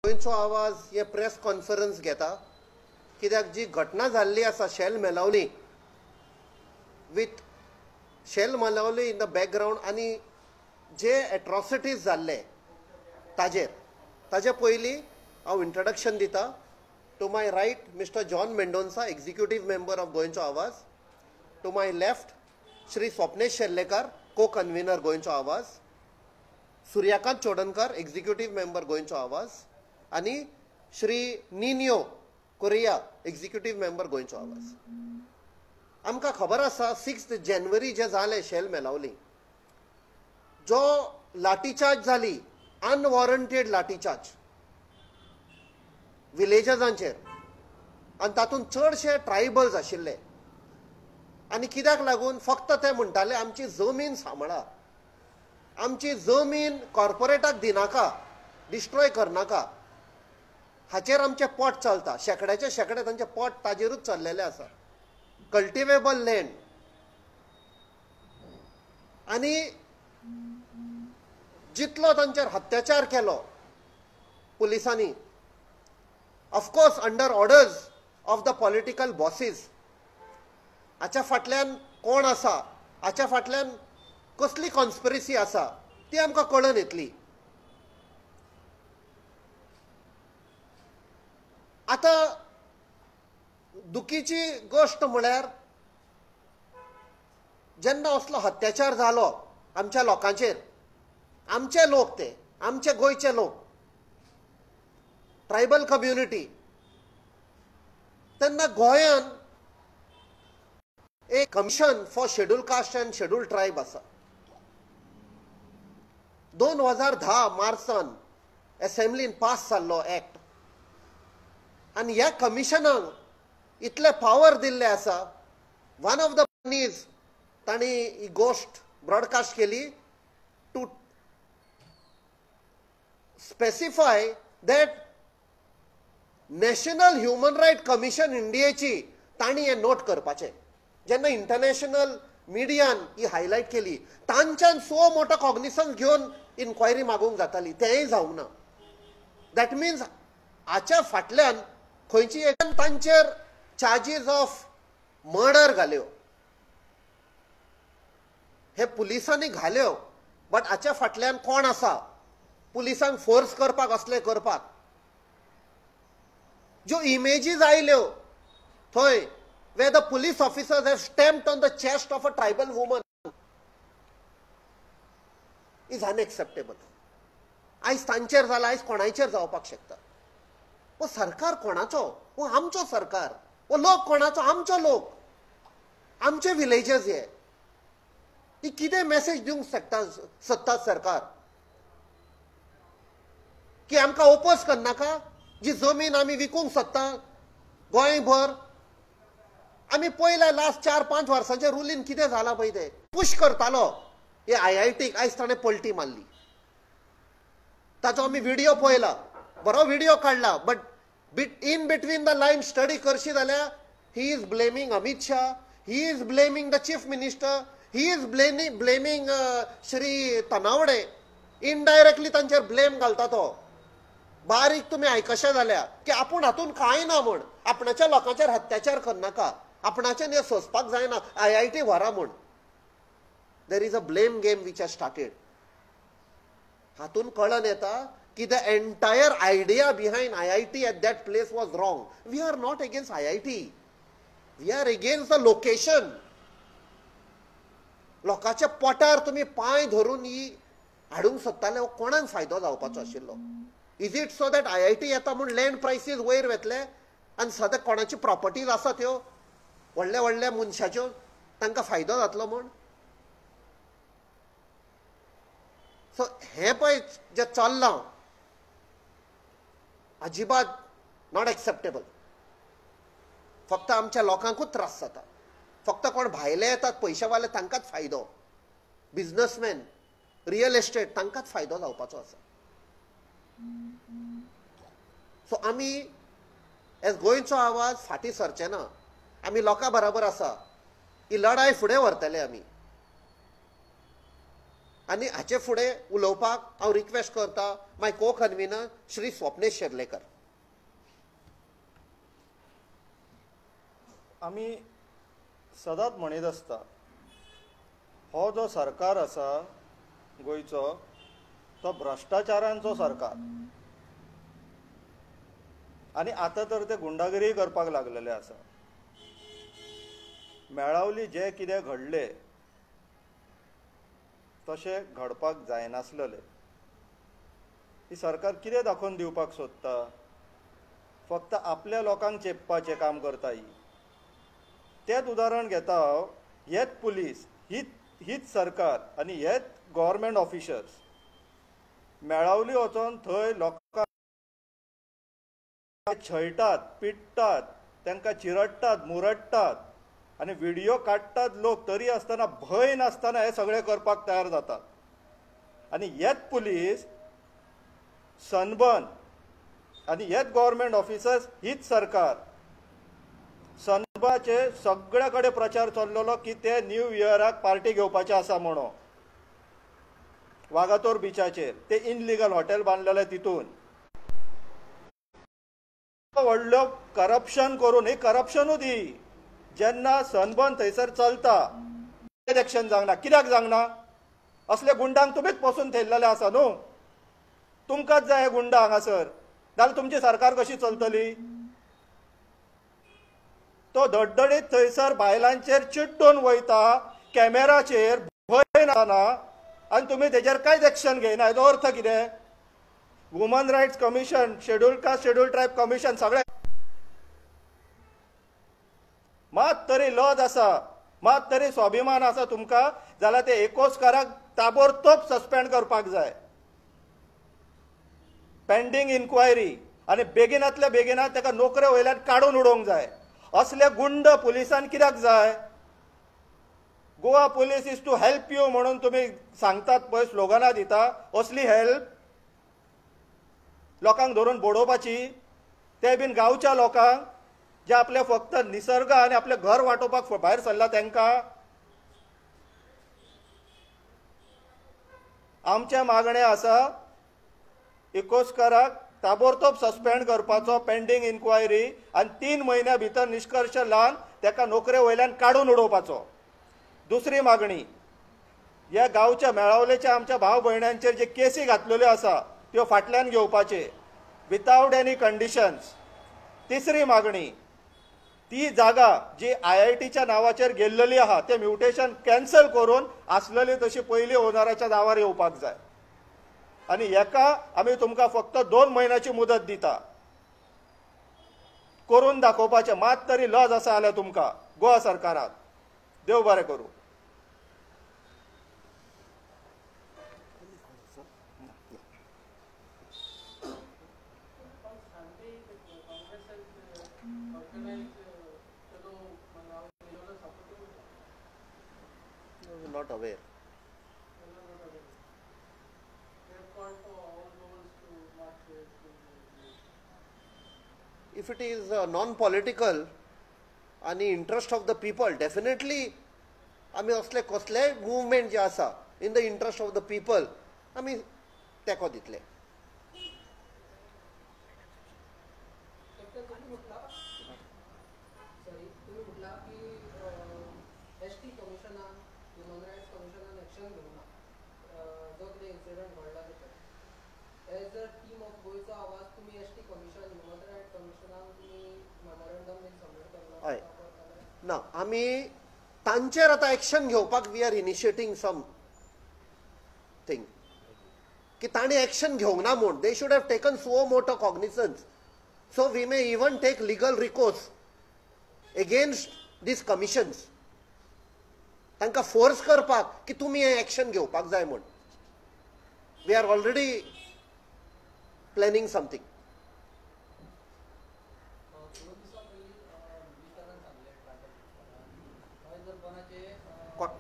गोंयचो आवाज हे प्रेस कॉन्फरन्स घेता कित्याक जी घटना जाल्ली आसा Shel Melauli with Shel Melauli in the background आनी जे एट्रॉसिटीज जाल्ले ताजे पयलीं हांव इंट्रोडक्शन दिता. To my right mister John Mendonca, executive member of Goemcho Avaz. To my left Shri Swapnesh Shellekar, co convenor गोंयचो आवाज. सूर्यकांत चोडणकर, एक्झिक्युटीव मेंबर गोंयचो आवाज. आणि श्री निनियो कोरिया, एक्झिक्युटीव मेंबर गोंयचो आवाज. आमकां खबर आसा 6 जानेवारी जे जालें शेल मेलावली, जो लाठीचार्ज जाली, अनवॉरंटेड लाठीचार्ज विलेजांचेर, आनी तातूंत चडशे ट्रायबल्स आशिल्ले. आनी कित्याक लागून फक्त ते म्हणटाले आमची जमीन सांबाळा, आमची जमीन कॉर्पोरेटाक दिनाका, डिस्ट्रॉय करनाका. हाचेर आमचें पोट चलता. शेकड्याचे शेकडे तांचें पोट ताजेरूच चल्लेलें आसा. Cultivable land. आनी जितलो तांचेर अत्याचार केलो पुलिसांनी, of course under orders of the political bosses. हाच्या फाटल्यान कोण आसा, हाच्या फाटल्यान कसली कॉन्स्पिरसी आसा ती आमकां कळून येतली. आतां दुखीची गोष्ट म्हळ्यार जेन्ना असलो अत्याचार जालो आमच्या लोकांचेर, आमचे लोक, ते आमचे गोंयचे लोक, ट्रायबल कम्युनिटी, तेन्ना गोंयान एक commission for schedule caste and schedule tribe आसा. 2010 मार्चान असेंब्लीन पास जाल्लो एक्ट. आनी ह्या कमिशनाक इतले पावर दिल्ले आसा. वन ऑफ द मनीज तांणी ही गोष्ट ब्रॉडकास्ट केली to specify that National Human Right Commission इंडियेची तांणी हें नोट करपाचें. जेन्ना इंटरनॅशनल मिडियान ही हायलायट केली, तांच्यान सो मोठो कॉग्निसन्स घेवन इन्क्वायरी मागूंक जाताली, तेंय जावंक ना. दॅट मिन्स हाच्या फाटल्यान खंयची एक तांचेर चार्जीस ऑफ मर्डर घाल्यो, हे पुलिसांनी घाल्यो. बट हाच्या फाटल्यान कोण आसा पुलिसांक फोर्स करपाक, असले करपाक? ज्यो इमेजीस आयल्यो थंय where the police officers have stamped on the chest of a tribal woman is unacceptable. आयज तांचेर जाला, आयज कोणाचेर जावपाक शकता. वो सरकार कोणाचो? वो आमचो सरकार. वो लोक कोणाचो? आमचो लोक, आमचे विलेजेस. हे ही कितें मेसेज दिवंक सोदता सरकार? की आमकां ओपोज करनाका? जी जमीन आमी विकूंक सोदता गोंयभर, आमी पयल्या लास्ट 4-5 वर्सांचे रुलीन कितें जाला पळय ते पुश करतालो हे IITक. आयज ताणें पलटी मारली. ताचो आमी व्हिडिओ पळयला, बरो व्हिडिओ काडला. But in between the line study करशी जाल्यार he is blaming Amit Shah, he is blaming the chief minister, he is blaming Shri Tanawade. Indirectly तांचेर ब्लेम घालता तो. बारीक तुमी आयकशे जाल्या की आपूण हातून कांय ना म्हण, आपणाच्या लोकांचेर अत्याचार करनाका, आपणाचें हें सोंसपाक जायना, IIT व्हरा म्हण. There is a blame game which has started. हातून कळून येता की the entire idea behind IIT at that place was wrong. We are not against IIT, we are against the location. लोकांच्या पोटार तुमी पांय धरून ही हाडूंक सोदताले, हो कोणाक फायदो जावपाचो आशिल्लो? Is it so that IIT येता म्हूण लँड प्रायसीस वयर वेतले आनी सद्या कोणाची प्रॉपर्टीज आसा त्यो व्हडल्या व्हडल्या मनशाच्यो तांकां फायदो जातलो म्हूण? सो हें पळय जें चल्लां, अजिबात नॉट एक्सेप्टेबल. फक्त आमच्या लोकांकूच त्रास जाता. फक्त कोण भायले येतात पयशेवाले तांकांच फायदो. बिझनसमॅन, रियल एस्टेट, तांकांच फायदो जावपाचो आसा. सो आमी एज गोंयचो आवाज फाटीं सरचे ना. आमी लोकां बरोबर आसा. ही लढाई फुडें व्हरतले आमी. आनी हाचे फुडें उलोवपाक हांव रिक्वेस्ट करता माय को कन्व्हिनर श्री स्वप्नेश शेर्लेकर. आमी सदांच म्हणीत आसता हो जो सरकार आसा गोंयचो तो भ्रश्टाचारांचो सरकार आनी आतां तर ते गुंडागिरी करपाक लागलेले आसा. मेळावली जे कितें घडले तशें घडपाक जायनासलें. ही सरकार कितें दाखोवन दिवपाक सोदता? फक्त आपल्या लोकांक चेपपाचें काम करता. ही तेच उदाहरण घेता हांव. हेच पुलीस हीच सरकार आनी हेच गव्हर्मेंट ऑफिशर्स मेळावली वचोन थंय लोकांक छळटात, पिट्टात, तांकां चिरडटात, मुरडटात आनी व्हिडिओ काडटात लोक, तरी आसतना भंय नासतना हे सगळे करपाक तयार जातात. आनी हेच पुलीस सनबर्न आनी हेच गव्हर्मेंट ऑफिसर्स हीच सरकार सनबर्नाचे सगळे कडेन प्रचार चल्लेलो की ते न्यू इयराक पार्टी घेवपाचे आसा म्हणून. वागातोर बिचाचेर ते इनलिगल हॉटेल बांदलेले तितून व्हडलो करप्शन करून ही करप्शनूच ही. जेन्ना सनबर्न थंयसर चलता इलेक्शन जावना. कित्याक जावना? असले गुंडांक तुमीच पसून थेयल्लेले आसा न्हू. तुमकांच जाय हे गुंडा हांगासर, जाल्यार तुमची सरकार कशी चलतली? तो धडधडीत थंयसर बायलांचेर चिड्डून वयता कॅमेराचेर भंय नासतना आनी तुमी तेजेर कांयच एक्शन घेयना. हेजो अर्थ कितें? Woman rights commission, scheduled caste scheduled tribe commission सगळे मात तरी लज आसा, मात तरी स्वाभिमान आसा तुमकां, जाल्यार ते एकोसकाराक ताबडतोब सस्पेंड करपाक जाय. पेंडींग इन्क्वायरी आनी बेगिनांतल्या बेगिनात ताका नोकरे वयल्यान काडून उडोवंक जाय. असले गुंड पुलिसान कित्याक जाय? Goa police is to help you म्हणून तुमी सांगतात पळय, स्लोगनां दिता, असली हेल्प लोकांक धरून बोडोवपाची, ते बीन गांवच्या लोकांक जे आपले फक्त निसर्ग आनी आपले घर वाटोवपाक भायर सरला तांकां. आमचे मागणें आसा इकोस्कराक ताबडतोब सस्पेंड करपाचो, पेंडींग इन्क्वायरी आनी 3 म्हयन्या भितर निश्कर्श लावन ताका नोकरे वयल्यान काडून उडोवपाचो. दुसरी मागणी, ह्या गांवच्या मेळावलेच्या आमच्या भाव भयण्यांचेर जे केसी घातलेल्यो आसा त्यो फाटल्यान घेवपाचे विथआउट एनी कंडिशन्स. तिसरी मागणी, ती जागा जी IITच्या नांवाचेर गेल्लेली आहा ते म्युटेशन कॅन्सल करून आसलेली तशी पयली ओनराच्या नांवार येवपाक जाय. आनी हेका आमी तुमकां फक्त 2 म्हयन्याची मुदत दिता, करून दाखोवपाचें. मात तरी लज आसा जाल्यार तुमकां गोवा सरकाराक. देव बरें करूं. Not aware. If it is non-political and interest of the people, definitely आमी असले कसले मुवमेंट जे आसा in the interest of the people आमी तेको दितले. हय ना, आमी तांचेर आतां एक्शन घेवपाक we are initiating something की तांणी एक्शन घेवंक ना म्हूण. They should have taken suo motu cognizance. So we may even take legal recourse against these commissions. तांकां फोर्स करपाक की तुमी हें एक्शन घेवपाक जाय म्हूण. We are already planning something.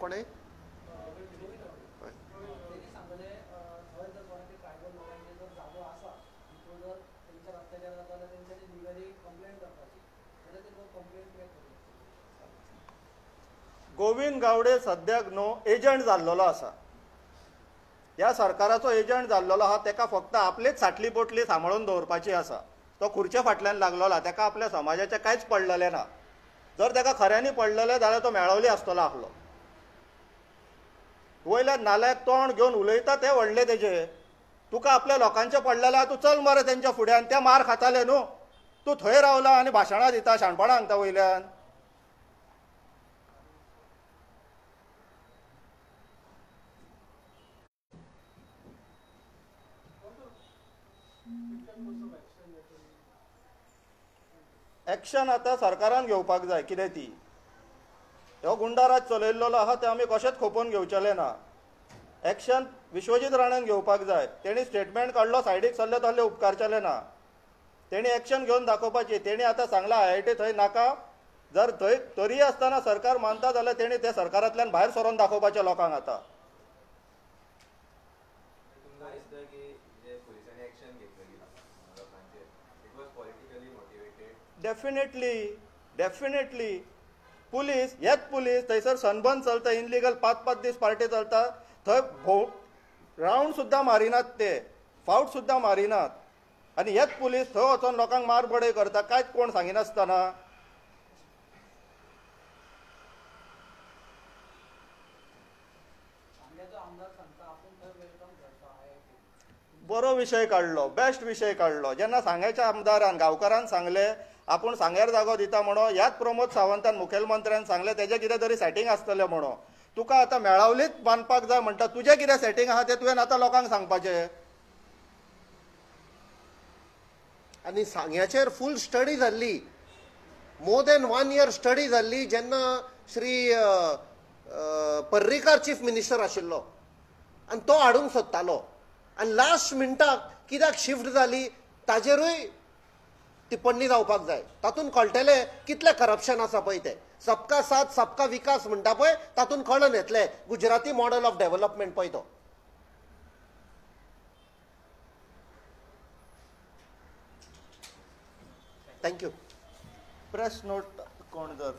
कोणे गोविंद गावडे सद्याक न्हू एजंट जाल्लो आसा. ह्या सरकाराचो एजंट जाल्लो आहा ताका फक्त आपलीच साठली पोटली सांबाळून दवरपाची आसा. तो खुर्चे फाटल्यान लागलो ताका आपल्या समाजाचें कांयच पडलेलें ना. जर ताका खऱ्यांनी पडलेलें जाल्यार तो मेळवली आसतलो आसलो. वयल्यान नाल्याक तोंड घेवन उलयता ते व्हडले तेजे. तुका आपल्या लोकांचे पडलेले तूं चल मरे तेंच्या फुड्यान, ते मार खाताले न्हू. तूं थंय रावला आनी भाशणां दिता, शाणपणां सांगता वयल्यान. एक्शन आतां सरकारान घेवपाक जाय. कितें ती ह्यो गुंडाराज चलयल्लो आहा ते आमी कशेंच खोपून घेवचेले ना. एक्शन विश्वजीत राणान घेवपाक जाय. तेणी स्टेटमेंट काडलो, सायडीक सरले तसले उपकारचेले ना. तेणी एक्शन घेवन दाखोवपाची. तेणी आतां सांगला IIT थंय नाका. जर थंय तरी आसतना सरकार मानता जाल्यार तेणी ते सरकारांतल्यान भायर सरोन दाखोवपाचे लोकांक आतां. डेफिनेटली पुलीस थंयसर सनबर्न चलता, इनलिगल 5-5 दीस पार्टी चलता. थंय रावंड सुद्दां मारिनात, ते फावट सुद्दां मारिनात. आनी हेच पुलीस थंय वचोन लोकांक मारबडय करता, कांयच कोण सांगिनासतना. बरो विशय काडलो, बेस्ट विशय काडलो. जेन्ना सांग्याच्या आमदारान गांवकारान सांगले आपूण सांग्यार जागो दिता म्हणून, ह्याच प्रमोद सावंतान मुखेलमंत्र्यान सांगले तेजें कितें तरी सेटींग आसतलें म्हणून. तुका आतां मेळावलीच बांदपाक जाय म्हणटा, तुजें कितें सेटींग आहा तें तुवें आतां लोकांक सांगपाचें. आनी सांग्याचेर फूल स्टडी जाल्ली, मोर दॅन 1 year स्टडी जाल्ली, जेन्ना श्री पर्रीकार चीफ मिनिस्टर आशिल्लो आनी तो हाडूंक सोदतालो. आनी लास्ट मिनटाक कित्याक शिफ्ट जाली ताजेरूय टिप्पणी जावपाक जाय. तातूंत कळटलें कितलें करप्शन आसा पळय तें. सबका साथ सबका विकास म्हणटा पळय, तातूंत कळून येतलें गुजराती मॉडेल ऑफ डेव्हलपमेंट पळय तो. थँक्यू. प्रेस नोट कोण जर